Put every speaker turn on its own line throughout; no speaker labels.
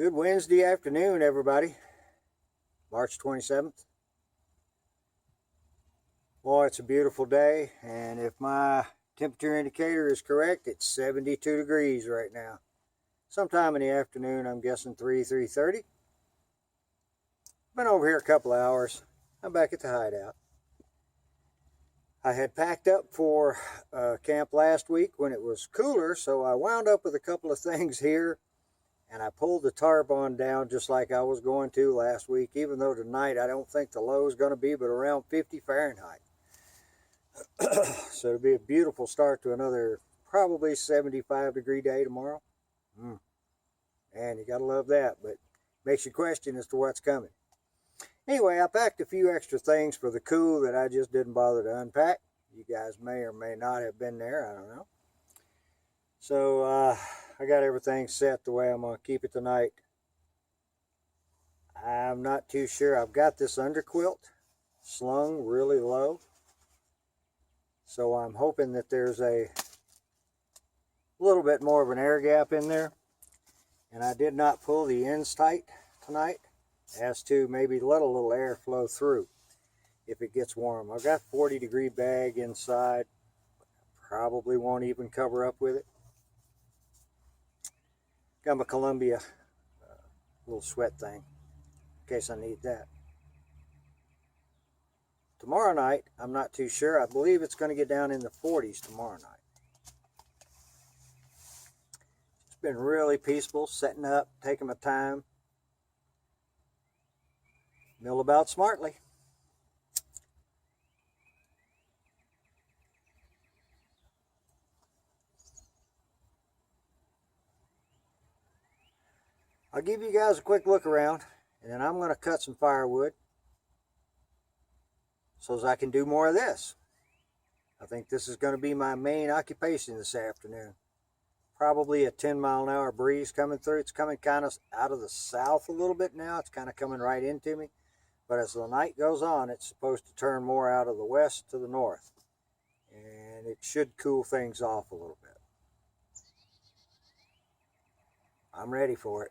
Good Wednesday afternoon, everybody. March 27th. Boy, it's a beautiful day, and if my temperature indicator is correct, it's 72 degrees right now. Sometime in the afternoon, I'm guessing 3:30. Been over here a couple hours. I'm back at the hideout. I had packed up for camp last week when it was cooler, so I wound up with a couple of things here. And I pulled the tarp on down just like I was going to last week, even though tonight I don't think the low is going to be but around 50 Fahrenheit. So it'll be a beautiful start to another probably 75-degree day tomorrow. And you got to love that, but makes you question as to what's coming. Anyway, I packed a few extra things for the cool that I just didn't bother to unpack. You guys may or may not have been there, I don't know. So I got everything set the way I'm going to keep it tonight. I'm not too sure. I've got this underquilt slung really low. So I'm hoping that there's a little bit more of an air gap in there. And I did not pull the ends tight tonight, as to maybe let a little air flow through if it gets warm. I've got 40-degree bag inside. Probably won't even cover up with it. Got my Columbia little sweat thing in case I need that. Tomorrow night, I'm not too sure. I believe it's going to get down in the 40s tomorrow night. It's been really peaceful, setting up, taking my time. Mill about smartly. I'll give you guys a quick look around, and then I'm going to cut some firewood so as I can do more of this. I think this is going to be my main occupation this afternoon. Probably a 10-mile-an-hour breeze coming through. It's coming kind of out of the south a little bit now. It's kind of coming right into me. But as the night goes on, it's supposed to turn more out of the west to the north. And it should cool things off a little bit. I'm ready for it.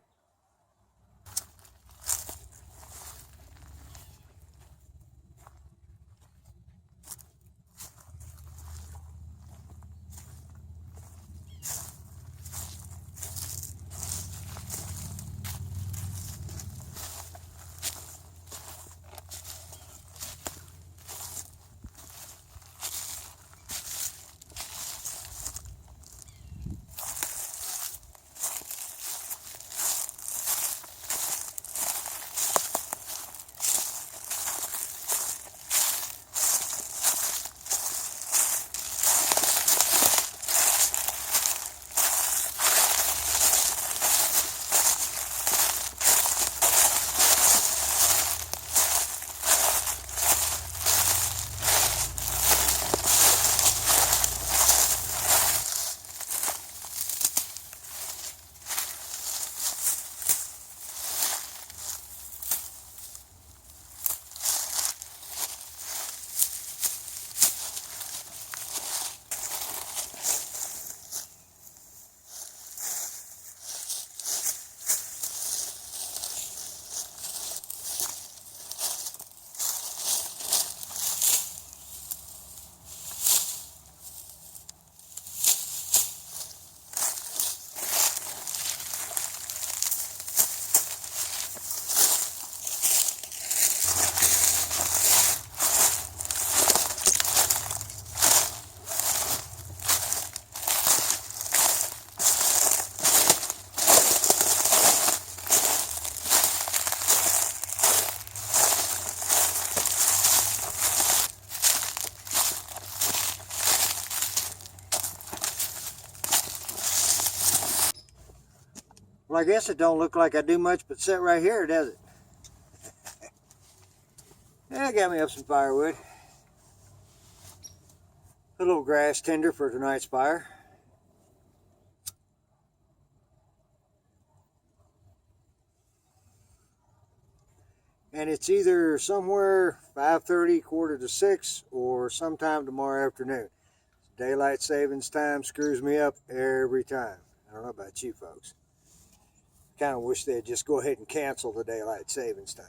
Well, I guess it don't look like I do much but sit right here, does it? Yeah, I got me up some firewood. A little grass tinder for tonight's fire. And it's either somewhere 5:30, quarter to 6, or sometime tomorrow afternoon. Daylight savings time screws me up every time. I don't know about you folks. Kind of wish they'd just go ahead and cancel the daylight savings time.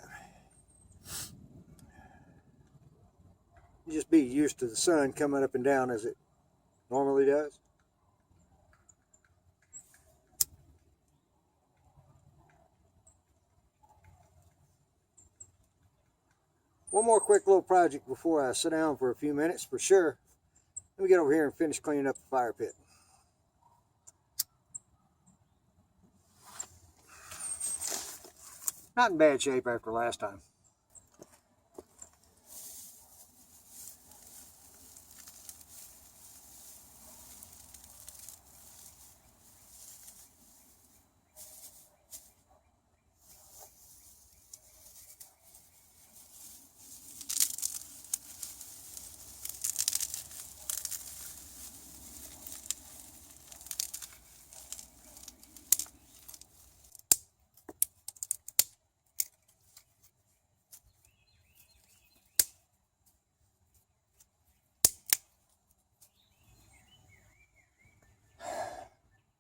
You just be used to the sun coming up and down as it normally does. One more quick little project before I sit down for a few minutes for sure. Let me get over here and finish cleaning up the fire pit. Not in bad shape after last time.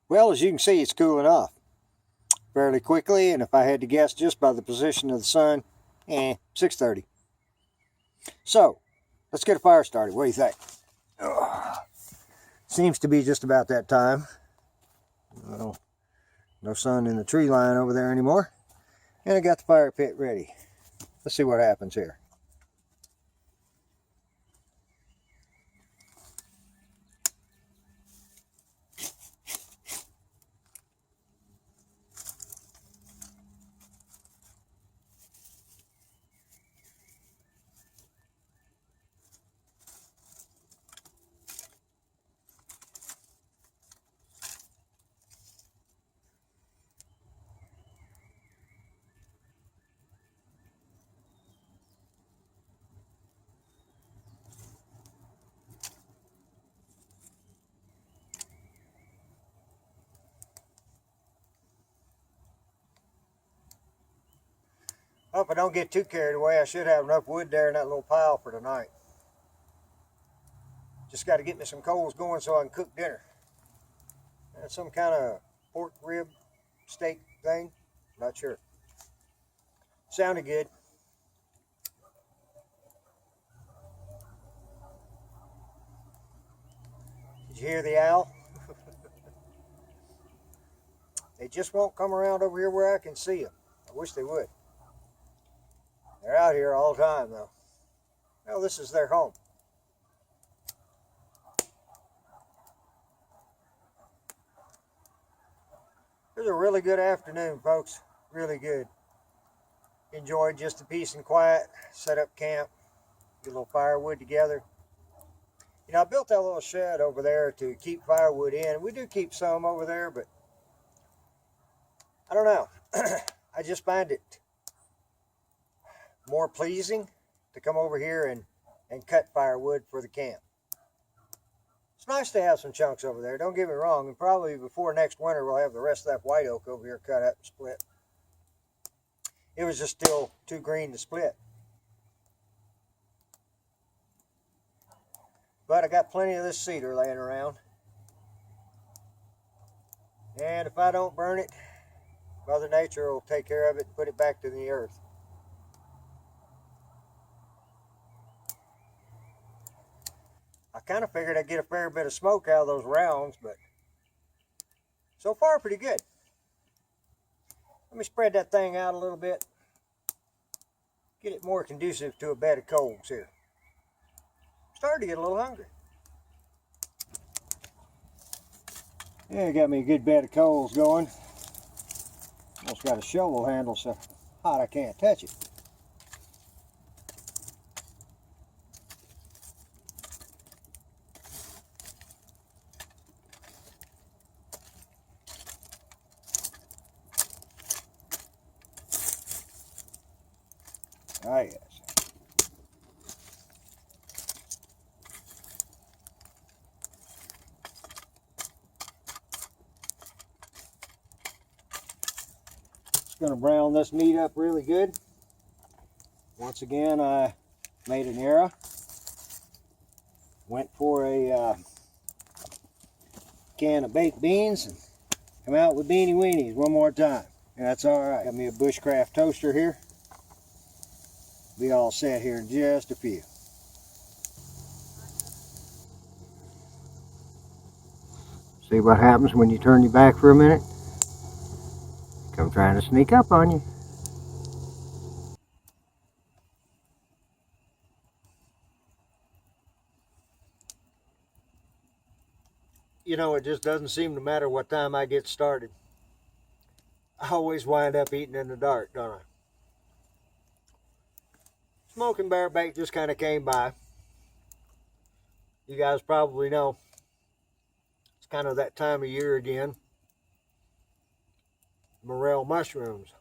Well, as you can see, it's cooling off fairly quickly, and if I had to guess just by the position of the sun, 6:30. So, let's get a fire started. What do you think? Seems to be just about that time. Well, no sun in the tree line over there anymore. And I got the fire pit ready. Let's see what happens here. Well, if I don't get too carried away, I should have enough wood there in that little pile for tonight. Just got to get me some coals going so I can cook dinner. That's some kind of pork rib steak thing. Not sure. Sounded good. Did you hear the owl? They just won't come around over here where I can see them. I wish they would. They're out here all the time, though. Well, this is their home. It was a really good afternoon, folks. Really good. Enjoyed just the peace and quiet. Set up camp. Get a little firewood together. You know, I built that little shed over there to keep firewood in. We do keep some over there, but I don't know. I just find it more pleasing to come over here and cut firewood for the camp. It's nice to have some chunks over there, don't get me wrong, and probably before next winter we'll have the rest of that white oak over here cut up and split. It was just still too green to split. But I got plenty of this cedar laying around. And if I don't burn it, Mother Nature will take care of it and put it back to the earth. I kind of figured I'd get a fair bit of smoke out of those rounds, but so far pretty good. Let me spread that thing out a little bit. Get it more conducive to a bed of coals here. Starting to get a little hungry. Yeah, got me a good bed of coals going. Almost got a shovel handle so hot I can't touch it. Ah, yes. Just going to brown this meat up really good. Once again, I made an error. Went for a can of baked beans and come out with beanie weenies one more time. And that's all right. Got me a bushcraft toaster here. Be all set here in just a few. See what happens when you turn your back for a minute? Come trying to sneak up on you. You know, it just doesn't seem to matter what time I get started. I always wind up eating in the dark, don't I? Smoking bear bait just kind of came by. You guys probably know it's kind of that time of year again. Morel mushrooms.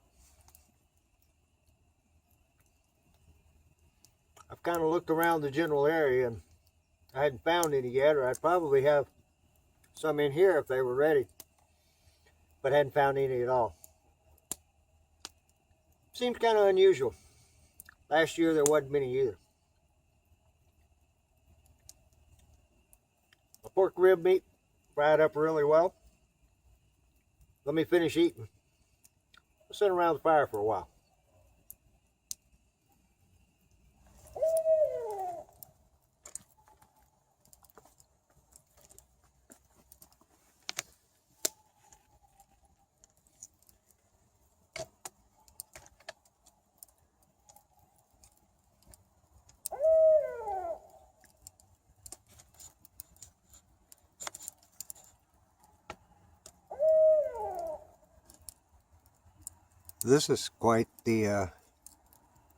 I've kind of looked around the general area and I hadn't found any yet, or I'd probably have some in here if they were ready, but hadn't found any at all. Seems kind of unusual. Last year there wasn't many either. My pork rib meat fried up really well. Let me finish eating. I'll sit around the fire for a while. This is quite the,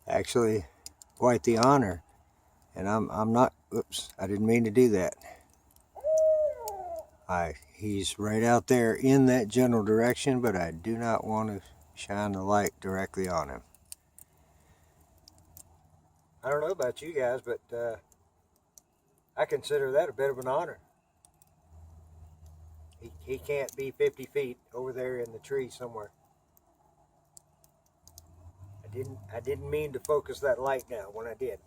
actually quite the honor, and I'm not, oops, I didn't mean to do that. He's right out there in that general direction, but I do not want to shine the light directly on him. I don't know about you guys, but I consider that a bit of an honor. He can't be 50 feet over there in the tree somewhere. I didn't mean to focus that light down when I did.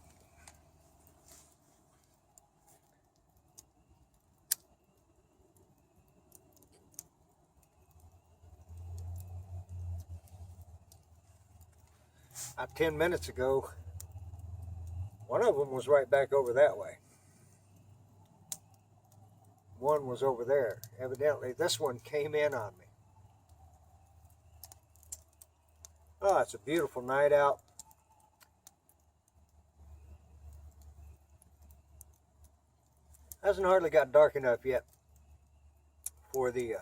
About 10 minutes ago, one of them was right back over that way. One was over there. Evidently, this one came in on me. Oh, it's a beautiful night out. Hasn't hardly got dark enough yet for the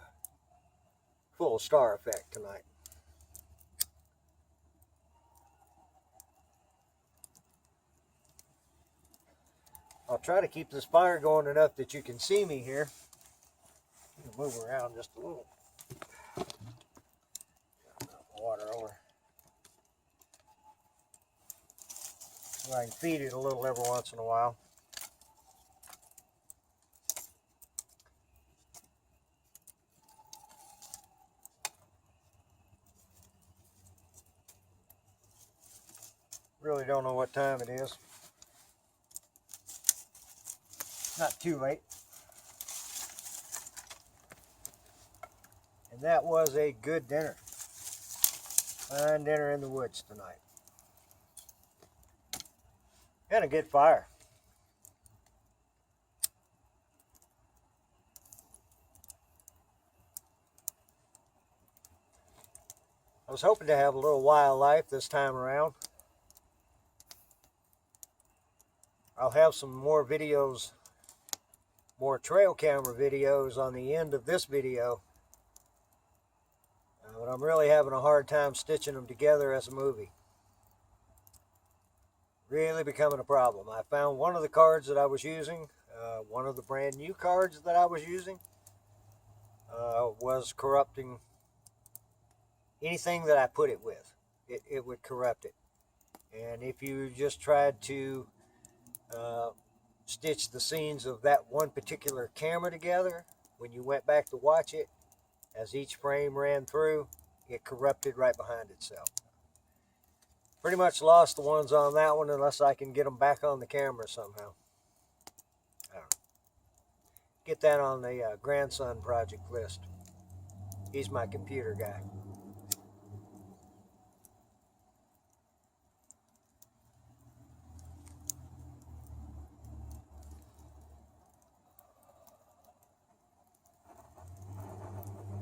full star effect tonight. I'll try to keep this fire going enough that you can see me here. Move around just a little. Water over. So I can feed it a little every once in a while. Really don't know what time it is. Not too late. And that was a good dinner. Fine dinner in the woods tonight. And a good fire. I was hoping to have a little wildlife this time around. I'll have some more videos, more trail camera videos on the end of this video. But I'm really having a hard time stitching them together as a movie. Really becoming a problem. I found one of the cards that I was using, one of the brand new cards that I was using, was corrupting anything that I put it with. It would corrupt it. And if you just tried to stitch the scenes of that one particular camera together, when you went back to watch it, as each frame ran through, it corrupted right behind itself. Pretty much lost the ones on that one unless I can get them back on the camera somehow. I don't know. Get that on the grandson project list. He's my computer guy.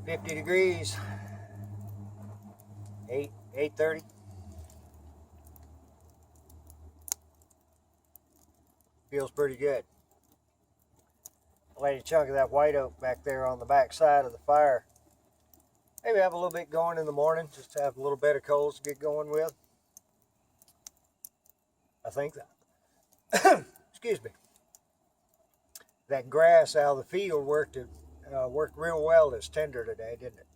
50 degrees, 8:30. Feels pretty good. Laid a chunk of that white oak back there on the back side of the fire. Maybe have a little bit going in the morning, just to have a little bit of coals to get going with. I think that, excuse me, that grass out of the field worked real well as tinder today, didn't it?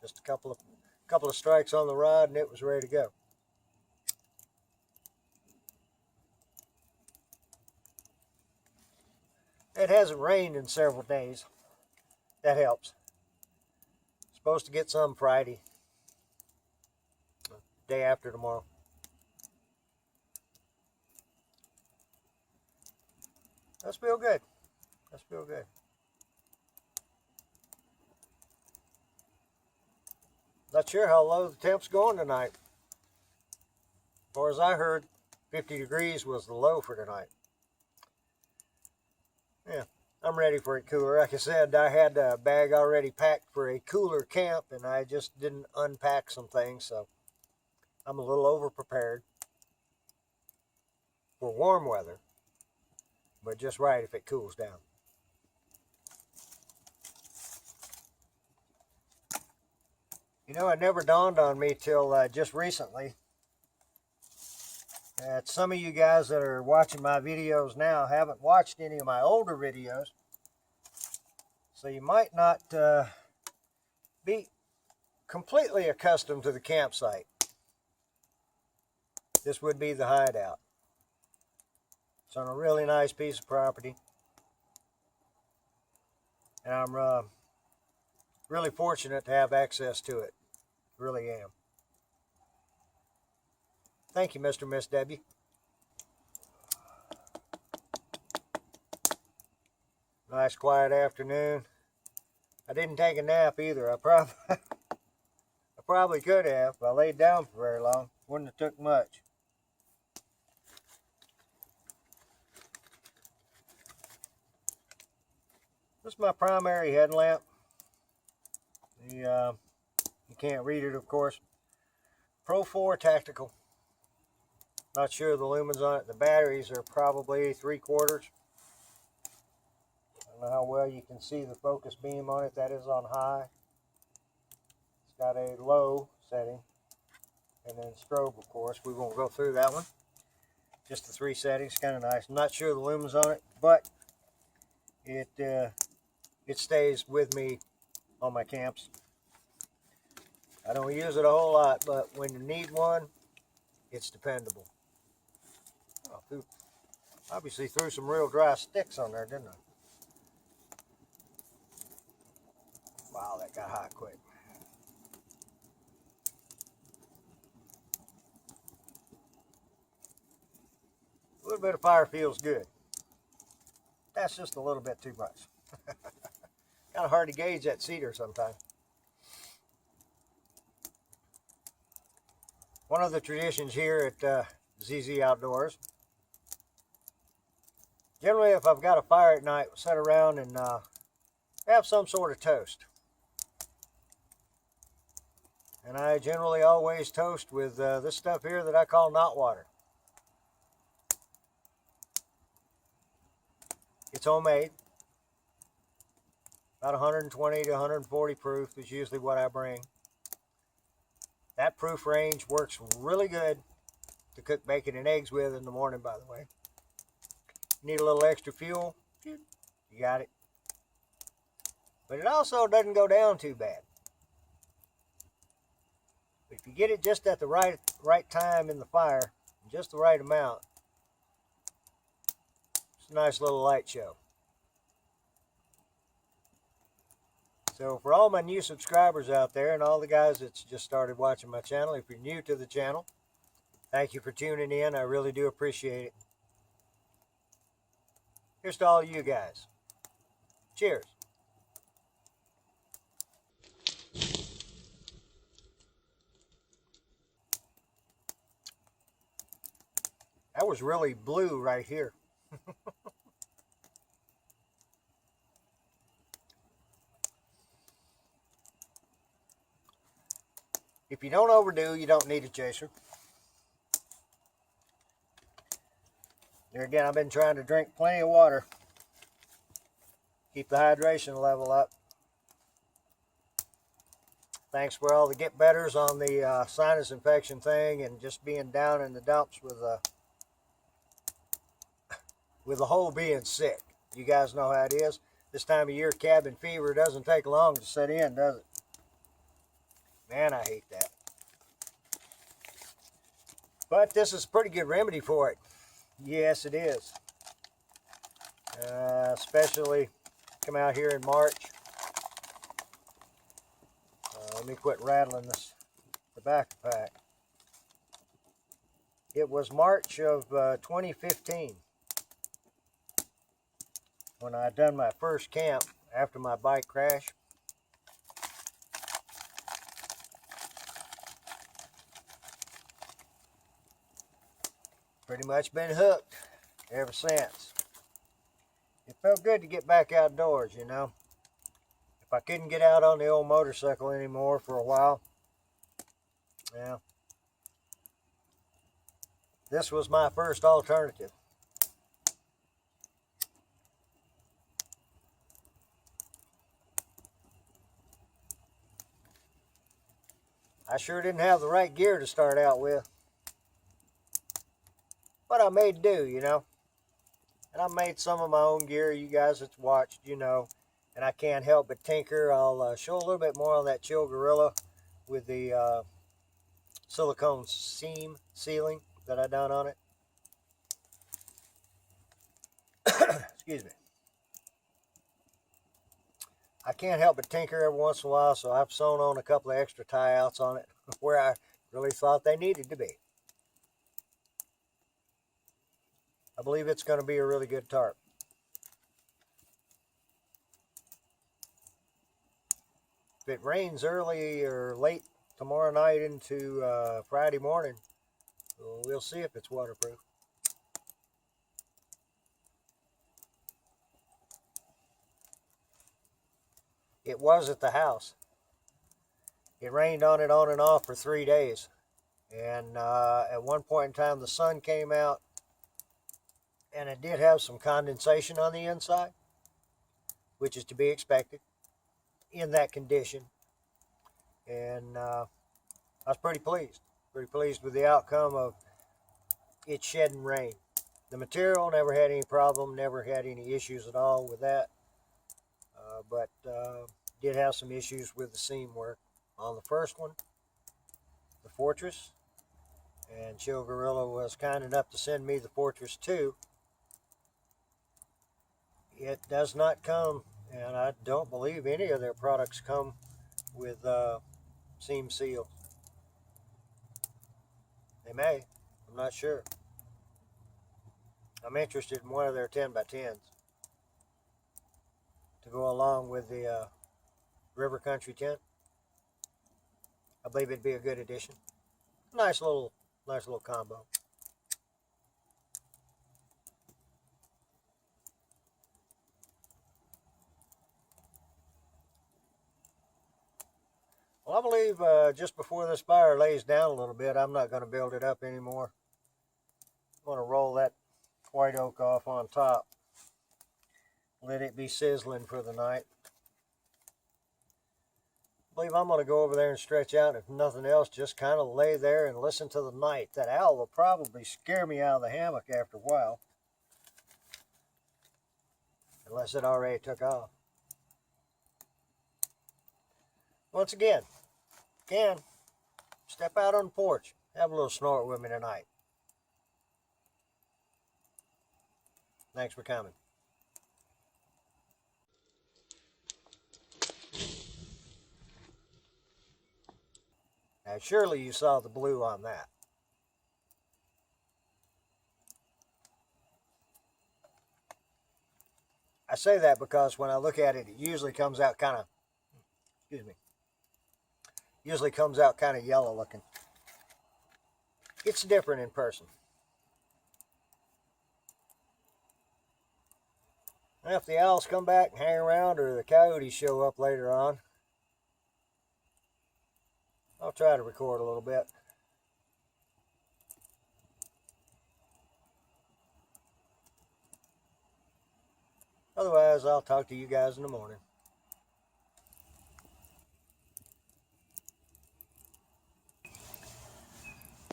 Just a couple of strikes on the rod and it was ready to go. It hasn't rained in several days. That helps. Supposed to get some Friday, day after tomorrow. That's feel good. That's feel good. Not sure how low the temp's going tonight. As far as I heard, 50 degrees was the low for tonight. Yeah, I'm ready for it cooler. Like I said, I had a bag already packed for a cooler camp, and I just didn't unpack some things, so I'm a little over-prepared for warm weather, but just right if it cools down. You know, it never dawned on me till just recently that some of you guys that are watching my videos now haven't watched any of my older videos. So you might not be completely accustomed to the campsite. This would be the Hideout. It's on a really nice piece of property. And I'm really fortunate to have access to it. Really am. Thank you, Mr. and Miss Debbie. Nice quiet afternoon. I didn't take a nap either. I probably could have. If I laid down for very long, wouldn't have took much. This is my primary headlamp. You can't read it, of course. Pro 4 Tactical. Not sure the lumens on it. The batteries are probably 3/4. I don't know how well you can see the focus beam on it. That is on high. It's got a low setting. And then strobe, of course. We won't go through that one. Just the 3 settings. Kind of nice. I'm not sure the lumens on it, but it stays with me on my camps. I don't use it a whole lot, but when you need one, it's dependable. Oh, obviously threw some real dry sticks on there, didn't I? Wow, that got hot quick. A little bit of fire feels good. That's just a little bit too much. Kind of hard to gauge that cedar sometimes. One of the traditions here at ZZ Outdoors, generally if I've got a fire at night, we'll sit around and have some sort of toast. And I generally always toast with this stuff here that I call knot water. It's homemade. About 120 to 140 proof is usually what I bring. That proof range works really good to cook bacon and eggs with in the morning, by the way. Need a little extra fuel? You got it. But it also doesn't go down too bad. But if you get it just at the right time in the fire, just the right amount, it's a nice little light show. So for all my new subscribers out there and all the guys that's just started watching my channel, if you're new to the channel, thank you for tuning in. I really do appreciate it. Here's to all you guys. Cheers. That was really blue right here. If you don't overdo, you don't need a chaser. There again, I've been trying to drink plenty of water. Keep the hydration level up. Thanks for all the get betters on the sinus infection thing and just being down in the dumps with the whole being sick. You guys know how it is. This time of year, cabin fever doesn't take long to set in, does it? Man, I hate that. But this is a pretty good remedy for it. Yes, it is. Especially come out here in March. Let me quit rattling this tobacco pack. It was March of 2015 when I done my first camp after my bike crash. Pretty much been hooked ever since. It felt good to get back outdoors, you know. If I couldn't get out on the old motorcycle anymore for a while, yeah, this was my first alternative. I sure didn't have the right gear to start out with, but I made do, you know. And I made some of my own gear. You guys that's watched, you know. And I can't help but tinker. I'll show a little bit more on that Chill Gorilla with the silicone seam sealing that I done on it. Excuse me. I can't help but tinker every once in a while, so I've sewn on a couple of extra tie outs on it where I really thought they needed to be. I believe it's going to be a really good tarp. If it rains early or late tomorrow night into Friday morning, we'll see if it's waterproof. It was at the house. It rained on and off for 3 days. And at one point in time, the sun came out, and it did have some condensation on the inside, which is to be expected in that condition. And I was pretty pleased with the outcome of it shedding rain. The material never had any problem, never had any issues at all with that, but did have some issues with the seam work on the first one, the Fortress, and Chill Gorilla was kind enough to send me the Fortress 2. It does not come, and I don't believe any of their products come with seam seals. They may, I'm not sure. I'm interested in one of their 10x10s to go along with the River Country tent. I believe it'd be a good addition. Nice little combo. Well, I believe just before this fire lays down a little bit, I'm not going to build it up anymore. I'm going to roll that white oak off on top. Let it be sizzling for the night. I believe I'm going to go over there and stretch out, and if nothing else, just kind of lay there and listen to the night. That owl will probably scare me out of the hammock after a while. Unless it already took off. Once again, step out on the porch. Have a little snort with me tonight. Thanks for coming. Now, surely you saw the blue on that. I say that because when I look at it, it usually comes out kind of, usually comes out kind of yellow looking. It's different in person. Now, if the owls come back and hang around or the coyotes show up later on, I'll try to record a little bit. Otherwise, I'll talk to you guys in the morning.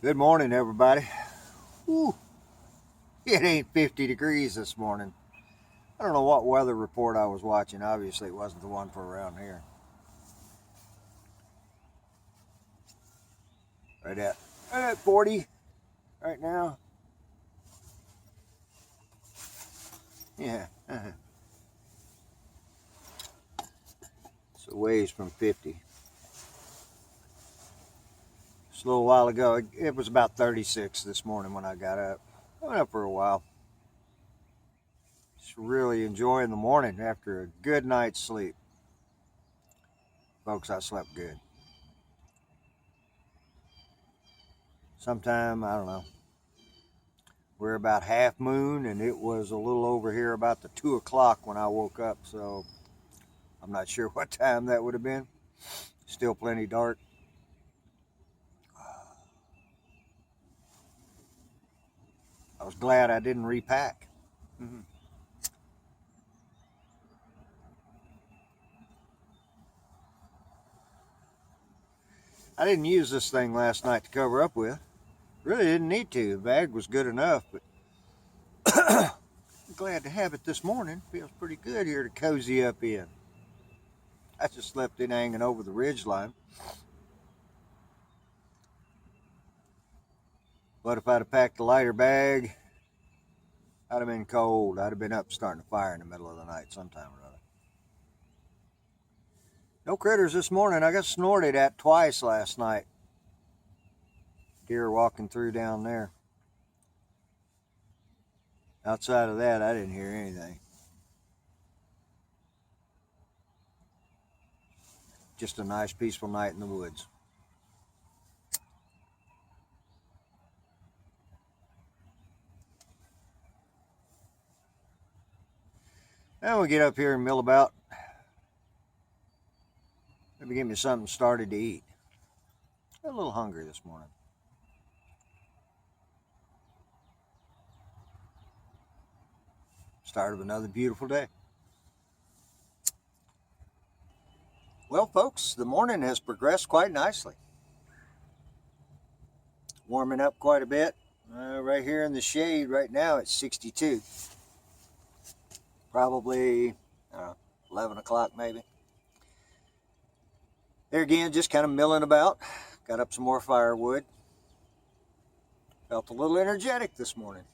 Good morning, everybody. Whew. It ain't 50 degrees this morning. I don't know what weather report I was watching. Obviously, it wasn't the one for around here. Right at 40 right now. Yeah. So waves from 50. Just a little while ago, it was about 36 this morning when I got up. I went up for a while. Just really enjoying the morning after a good night's sleep. Folks, I slept good. Sometime, I don't know, we're about half moon, and it was a little over here about the 2 o'clock when I woke up, so I'm not sure what time that would have been. Still plenty dark. I was glad I didn't repack. I didn't use this thing last night to cover up with. Really didn't need to. The bag was good enough, but I'm glad to have it this morning. Feels pretty good here to cozy up in. I just left it hanging over the ridge line. But if I'd have packed a lighter bag, I'd have been cold. I'd have been up starting a fire in the middle of the night sometime or other. No critters this morning. I got snorted at twice last night. Deer walking through down there. Outside of that, I didn't hear anything. Just a nice, peaceful night in the woods. Now we get up here and mill about. Maybe get me something started to eat. I'm a little hungry this morning. Start of another beautiful day. Well, folks, the morning has progressed quite nicely. Warming up quite a bit. Right here in the shade right now it's 62. Probably 11 o'clock maybe. There again, just kind of milling about. Got up some more firewood. Felt a little energetic this morning.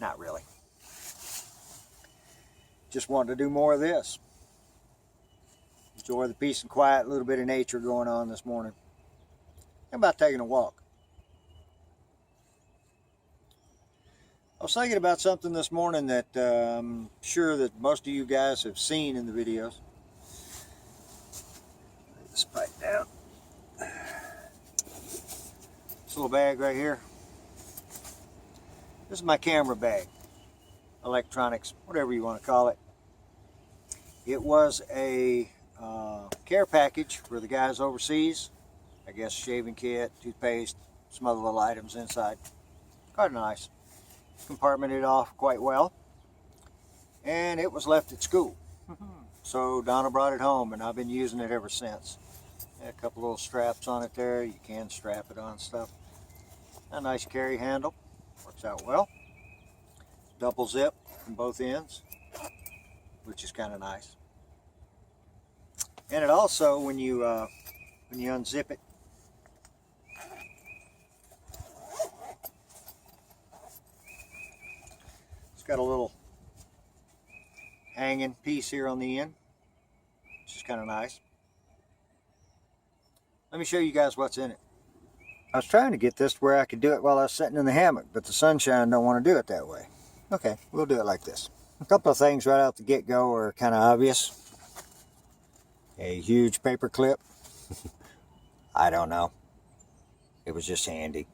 Not really. Just wanted to do more of this. Enjoy the peace and quiet, a little bit of nature going on this morning. How about taking a walk? I was thinking about something this morning that I'm sure that most of you guys have seen in the videos. Lay this pipe down. This little bag right here. This is my camera bag. Electronics, whatever you want to call it. It was a care package for the guys overseas. I guess shaving kit, toothpaste, some other little items inside. Quite nice. Compartmented off quite well. And it was left at school. So Donna brought it home and I've been using it ever since. A couple little straps on it there. You can strap it on stuff. A nice carry handle. Works out well. Double zip from both ends, which is kind of nice. And it also, when you unzip it, it's got a little hanging piece here on the end, which is kind of nice. Let me show you guys what's in it. I was trying to get this to where I could do it while I was sitting in the hammock, but the sunshine don't want to do it that way. Okay, we'll do it like this. A couple of things right out the get-go are kind of obvious. A huge paper clip. I don't know. It was just handy.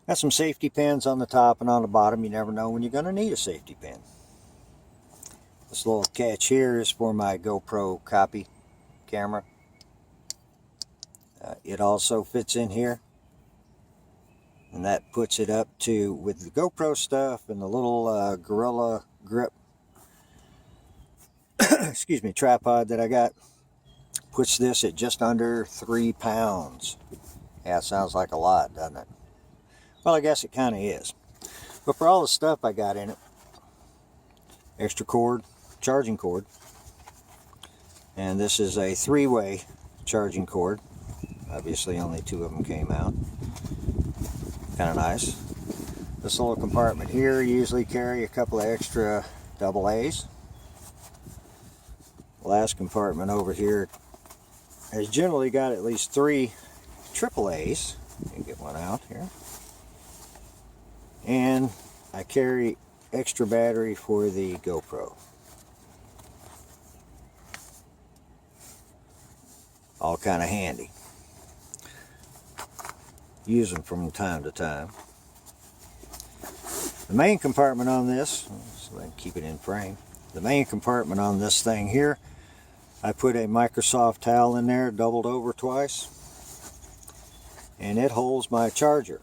Got some safety pins on the top and on the bottom. You never know when you're going to need a safety pin. This little catch here is for my GoPro copy camera. It also fits in here, and that puts it up to, with the GoPro stuff and the little Gorilla Grip excuse me, tripod that I got, puts this at just under 3 pounds. Yeah, it sounds like a lot, doesn't it? Well, I guess it kind of is. But for all the stuff I got in it, extra cord, charging cord, and this is a 3-way charging cord. Obviously only 2 of them came out. Kind of nice. This little compartment here usually carry a couple of extra AA's. The last compartment over here has generally got at least 3 AA's. Let me get one out here. And I carry extra battery for the GoPro. All kind of handy. Use them from time to time. The main compartment on this, so I can keep it in frame. The main compartment on this thing here, I put a Microsoft towel in there, doubled over twice, and it holds my charger.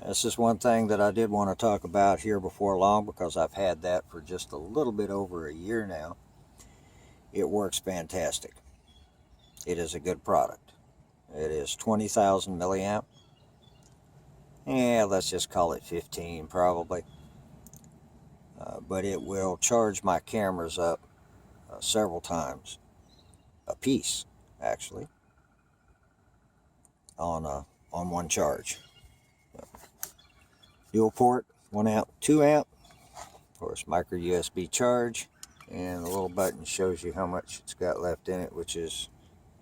This is one thing that I did want to talk about here before long, because I've had that for just a little bit over a year now. It works fantastic. It is a good product. It is 20,000 milliamp. Yeah, let's just call it 15 probably. But it will charge my cameras up several times a piece, actually, on one charge. Dual port, 1 amp, 2 amp, of course micro USB charge, and the little button shows you how much it's got left in it, which is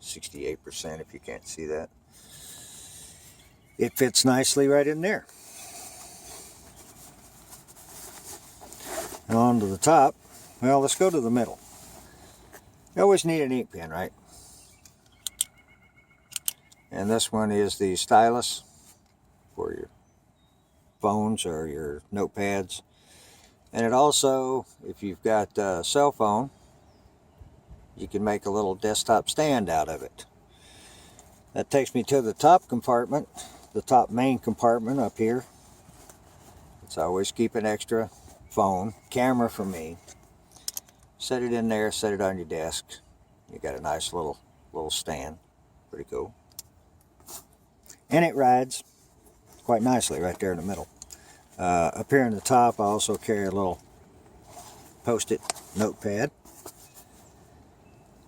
68% if you can't see that. It fits nicely right in there. And on to the top, well, let's go to the middle. You always need an ink pen, right? And this one is the stylus for your phones or your notepads. And it also, if you've got a cell phone, you can make a little desktop stand out of it. That takes me to the top compartment, the top main compartment up here. It's always keep an extra phone, camera for me. Set it in there, set it on your desk. You got a nice little stand. Pretty cool. And it rides quite nicely right there in the middle. Up here in the top, I also carry a little post-it notepad.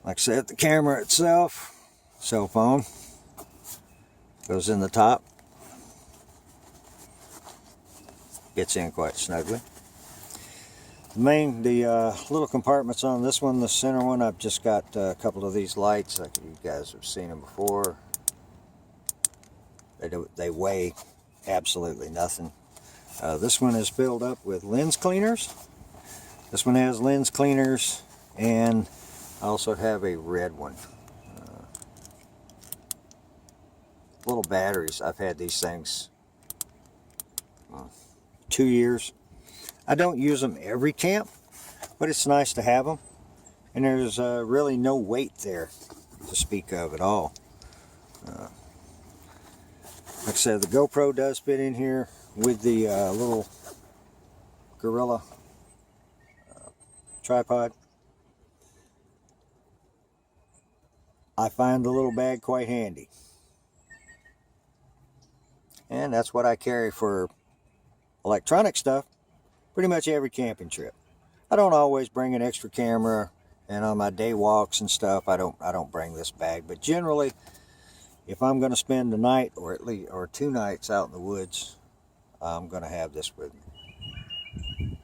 Like I said, the camera itself, cell phone, goes in the top. Gets in quite snugly. The little compartments on this one, the center one, I've just got a couple of these lights. Like you guys have seen them before. They weigh absolutely nothing. This one is filled up with lens cleaners. This one has lens cleaners, and I also have a red one. Little batteries. I've had these things 2 years. I don't use them every camp, but it's nice to have them. And there's really no weight there to speak of at all. Like I said, the GoPro does fit in here with the little Gorilla tripod. I find the little bag quite handy. And that's what I carry for electronic stuff pretty much every camping trip. I don't always bring an extra camera, and on my day walks and stuff I don't bring this bag, but generally if I'm going to spend the night or at least 2 nights out in the woods, I'm going to have this with me.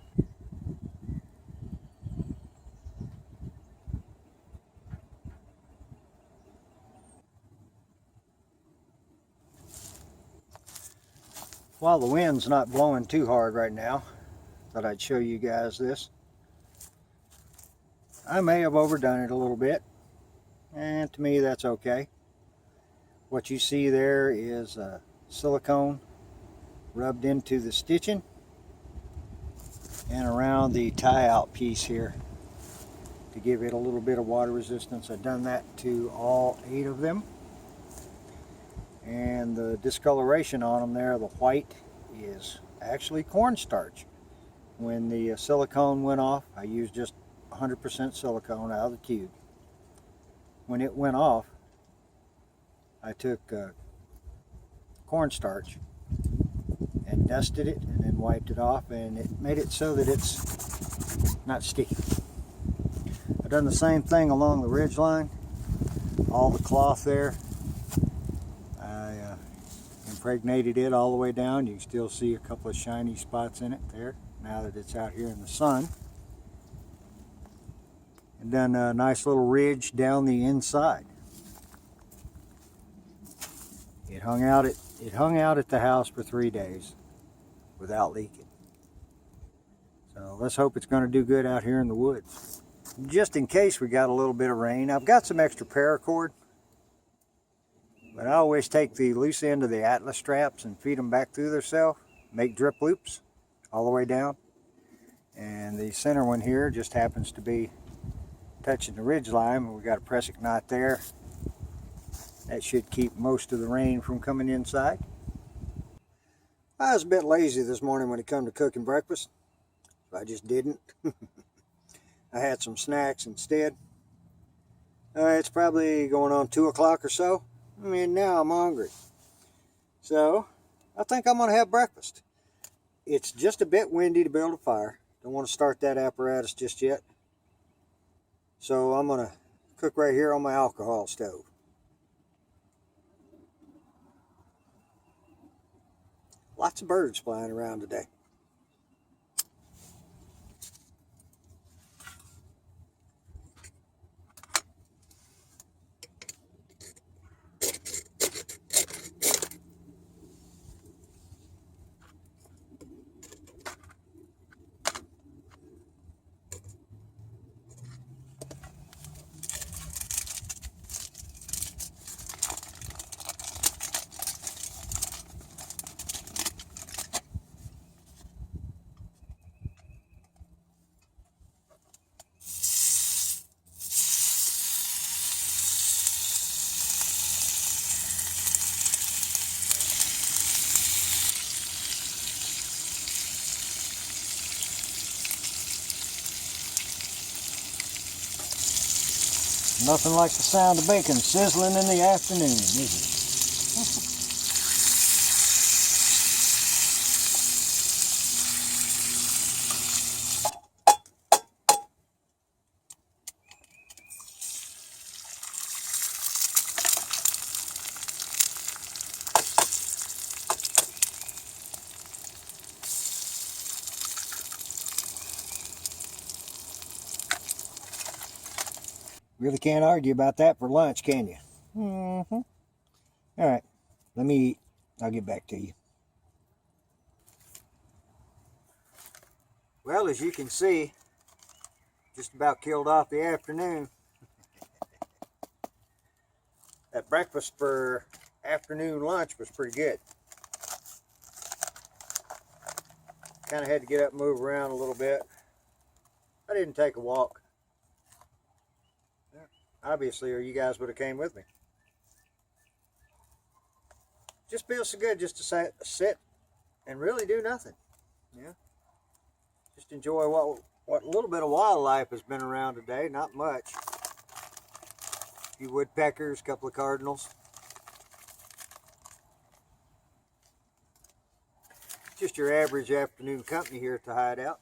While the wind's not blowing too hard right now, thought I'd show you guys this. I may have overdone it a little bit, and to me that's okay. What you see there is silicone rubbed into the stitching. and around the tie-out piece here to give it a little bit of water resistance. I've done that to all 8 of them. And the discoloration on them there, the white, is actually cornstarch. When the silicone went off, I used just 100% silicone out of the tube. When it went off, I took cornstarch and dusted it and then wiped it off, and it made it so that it's not sticky. I've done the same thing along the ridge line. All the cloth there, I impregnated it all the way down. You can still see a couple of shiny spots in it there now that it's out here in the sun. And done a nice little ridge down the inside. It hung out at the house for 3 days without leaking. So let's hope it's going to do good out here in the woods. Just in case we got a little bit of rain, I've got some extra paracord, but I always take the loose end of the Atlas straps and feed them back through themselves, make drip loops all the way down. And the center one here just happens to be touching the ridge line. We got a pressic knot there. That should keep most of the rain from coming inside. I was a bit lazy this morning when it come to cooking breakfast, so I just didn't. I had some snacks instead. It's probably going on 2 o'clock or so. I mean, now I'm hungry. So, I think I'm going to have breakfast. It's just a bit windy to build a fire. Don't want to start that apparatus just yet. So, I'm going to cook right here on my alcohol stove. Lots of birds flying around today. Nothing like the sound of bacon sizzling in the afternoon, is it? Really can't argue about that for lunch, can you? All right, let me eat. I'll get back to you. Well, as you can see, just about killed off the afternoon. That breakfast for afternoon lunch was pretty good. Kind of had to get up and move around a little bit. I didn't take a walk. Obviously, or you guys would have came with me. Just feels so good just to sit and really do nothing. Yeah. Just enjoy what little bit of wildlife has been around today. Not much. A few woodpeckers, a couple of cardinals. Just your average afternoon company here at the Hideout.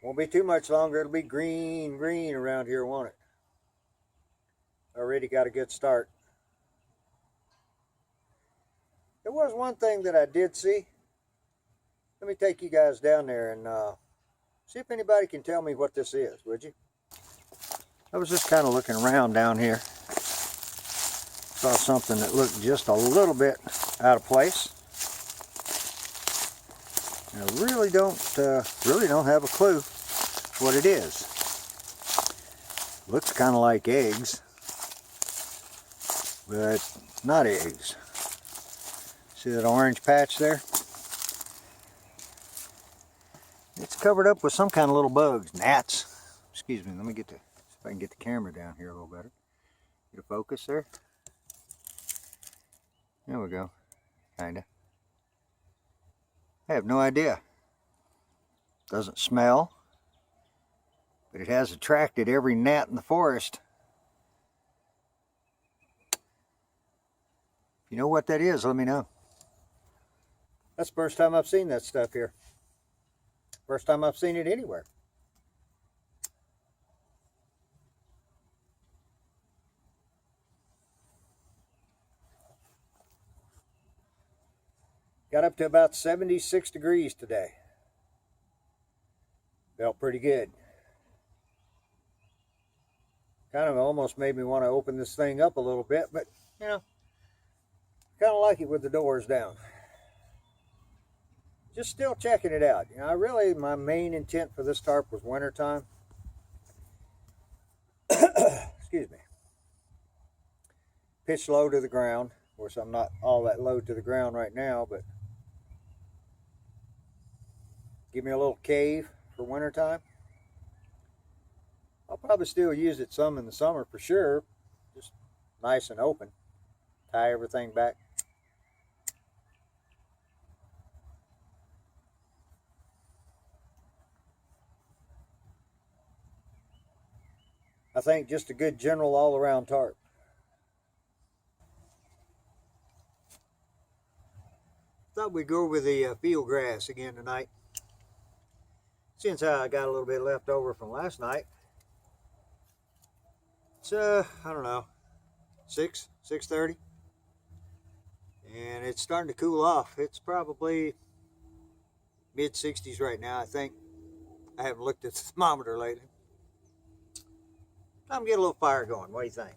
Won't be too much longer. It'll be green around here, won't it? Already got a good start. There was one thing that I did see. Let me take you guys down there and see if anybody can tell me what this is, would you? I was just kind of looking around down here. Saw something that looked just a little bit out of place. I really don't have a clue what it is. Looks kind of like eggs, but not eggs. See that orange patch there? It's covered up with some kind of little bugs, gnats. Excuse me, let me see if I can get the camera down here a little better. Get a focus there. There we go, kinda. I have no idea. Doesn't smell, but it has attracted every gnat in the forest. If you know what that is, let me know. That's the first time I've seen that stuff here. First time I've seen it anywhere. Got up to about 76 degrees today. Felt pretty good. Kind of almost made me want to open this thing up a little bit, but you know, kind of like it with the doors down. Just still checking it out. You know, my main intent for this tarp was wintertime. Excuse me. Pitch low to the ground. Of course, I'm not all that low to the ground right now, but give me a little cave for wintertime. I'll probably still use it some in the summer for sure. Just nice and open. Tie everything back. I think just a good general all-around tarp. Thought we'd go over the field grass again tonight. Since I got a little bit left over from last night. It's I don't know, 6:30, and it's starting to cool off. It's probably mid-60s right now, I think. I haven't looked at the thermometer lately. I'm getting a little fire going. What do you think?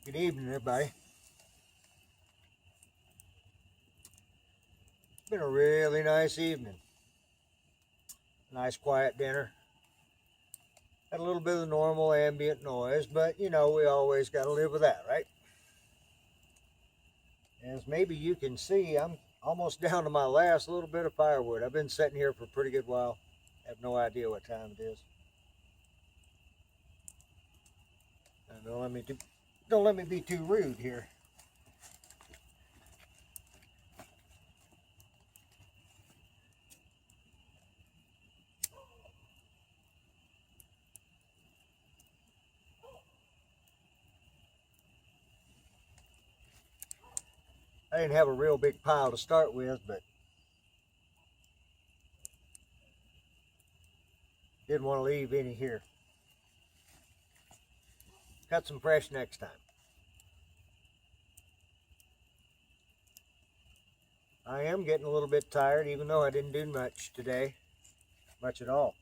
Good evening, everybody. It's been a really nice evening. Nice quiet dinner. Had a little bit of normal ambient noise, but you know, we always got to live with that, right? As maybe you can see, I'm almost down to my last little bit of firewood. I've been sitting here for a pretty good while. I have no idea what time it is. And don't let me be too rude here. I didn't have a real big pile to start with, but didn't want to leave any here. Cut some fresh next time. I am getting a little bit tired, even though I didn't do much today. Much at all.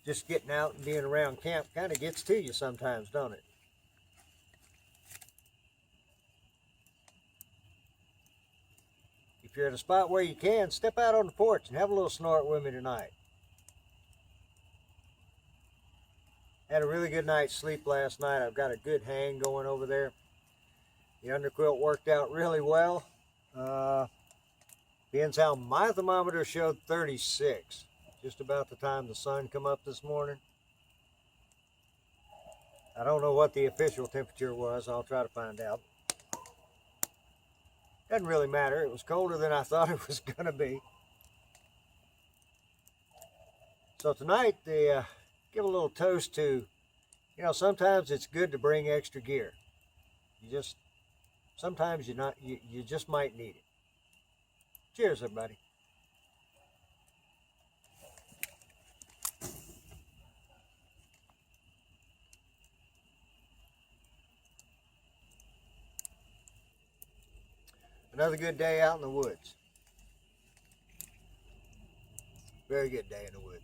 Just getting out and being around camp kind of gets to you sometimes, don't it? If you're at a spot where you can, step out on the porch and have a little snort with me tonight. Had a really good night's sleep last night. I've got a good hang going over there. The underquilt worked out really well. Being how my thermometer showed 36. Just about the time the sun come up this morning. I don't know what the official temperature was. I'll try to find out. Doesn't really matter. It was colder than I thought it was going to be. So tonight, give a little toast to, you know, sometimes it's good to bring extra gear. Sometimes you just might need it. Cheers, everybody. Another good day out in the woods. Very good day in the woods.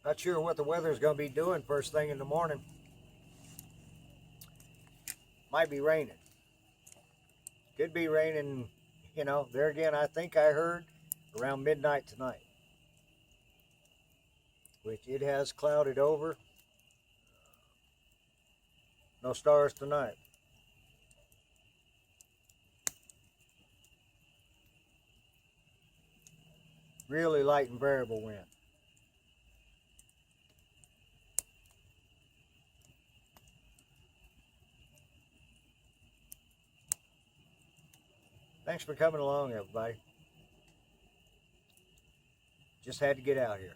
Not sure what the weather is going to be doing first thing in the morning. Might be raining. Could be raining, you know, there again, I think I heard around midnight tonight. Which it has clouded over. No stars tonight. Really light and variable wind. Thanks for coming along, everybody. Just had to get out here.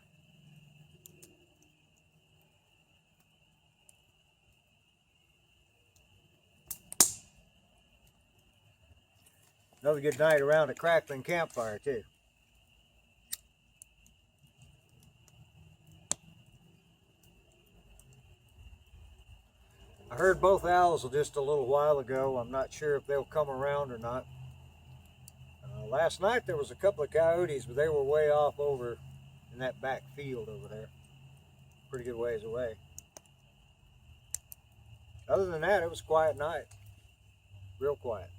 Another good night around a crackling campfire, too. I heard both owls just a little while ago. I'm not sure if they'll come around or not. Last night there was a couple of coyotes, but they were way off over in that back field over there. Pretty good ways away. Other than that, it was a quiet night. Real quiet.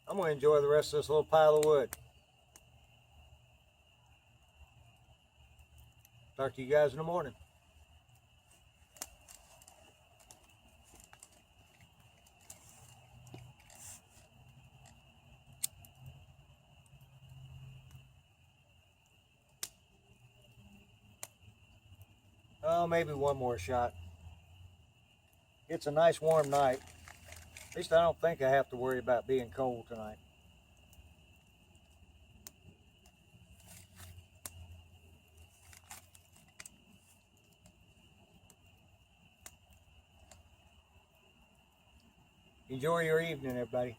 I'm going to enjoy the rest of this little pile of wood. Talk to you guys in the morning. Oh, maybe one more shot. It's a nice warm night. At least I don't think I have to worry about being cold tonight. Enjoy your evening, everybody.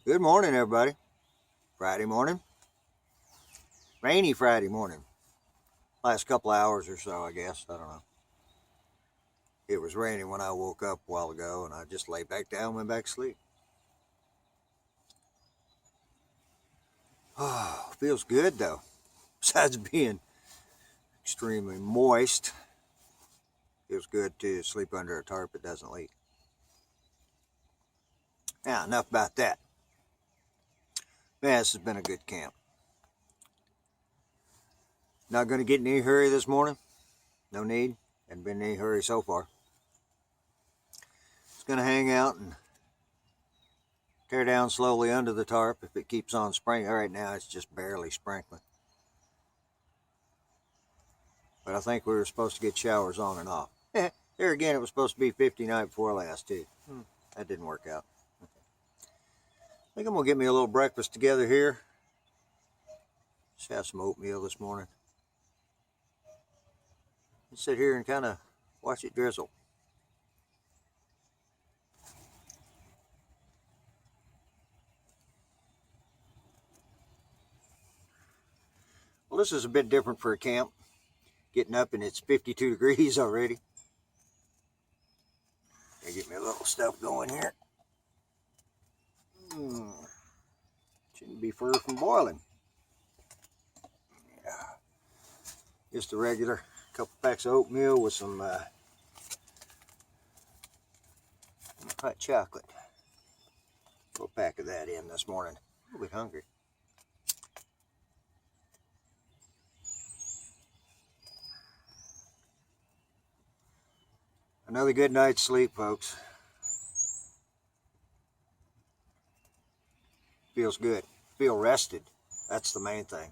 Good morning, everybody. Friday morning. Rainy Friday morning. Last couple hours or so, I guess. I don't know. It was raining when I woke up a while ago, and I just lay back down and went back to sleep. Oh, feels good, though. Besides being extremely moist, feels good to sleep under a tarp that doesn't leak. Now, enough about that. Man, this has been a good camp. Not going to get in any hurry this morning. No need. Hadn't been in any hurry so far. Just going to hang out and tear down slowly under the tarp if it keeps on sprinkling. Right now it's just barely sprinkling. But I think we were supposed to get showers on and off. There again, it was supposed to be 50 night before last too. That didn't work out. I think I'm going to get me a little breakfast together here. Just have some oatmeal this morning. Just sit here and kind of watch it drizzle. Well, this is a bit different for a camp. Getting up and it's 52 degrees already. Get me a little stuff going here. Shouldn't be far from boiling. Yeah. Just a regular couple packs of oatmeal with some hot chocolate. A little pack of that in this morning. A little bit hungry. Another good night's sleep, folks. Feels good. Feel rested. That's the main thing.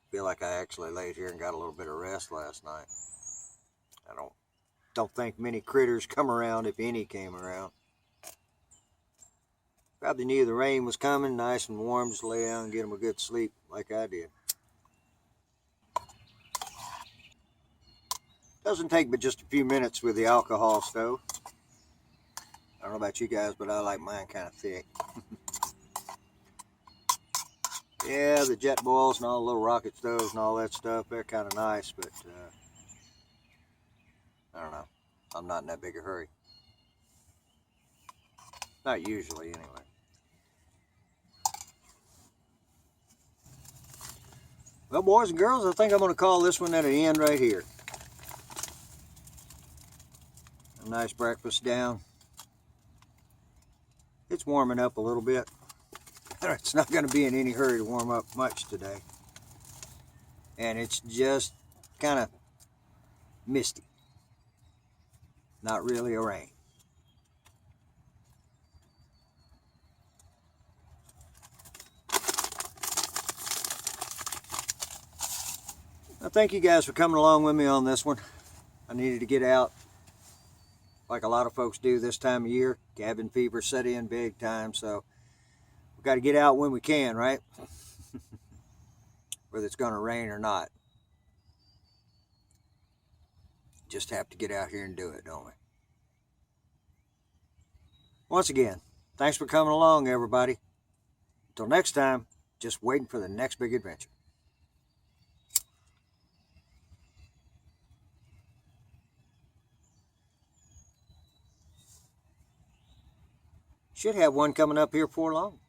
Feel like I actually laid here and got a little bit of rest last night. I don't think many critters come around, if any came around. Probably knew the rain was coming, nice and warm, just lay down and get them a good sleep like I did. Doesn't take but just a few minutes with the alcohol stove. I don't know about you guys, but I like mine kind of thick. Yeah, the jet boils and all the little rocket stoves and all that stuff, they're kind of nice, but I don't know. I'm not in that big a hurry. Not usually, anyway. Well, boys and girls, I think I'm going to call this one at an end right here. A nice breakfast down. It's warming up a little bit. It's not going to be in any hurry to warm up much today. And it's just kind of misty. Not really a rain. I thank you guys for coming along with me on this one. I needed to get out like a lot of folks do this time of year. Cabin fever set in big time, so we got to get out when we can, right? Whether it's going to rain or not. Just have to get out here and do it, don't we? Once again, thanks for coming along, everybody. Until next time, just waiting for the next big adventure. Should have one coming up here before long.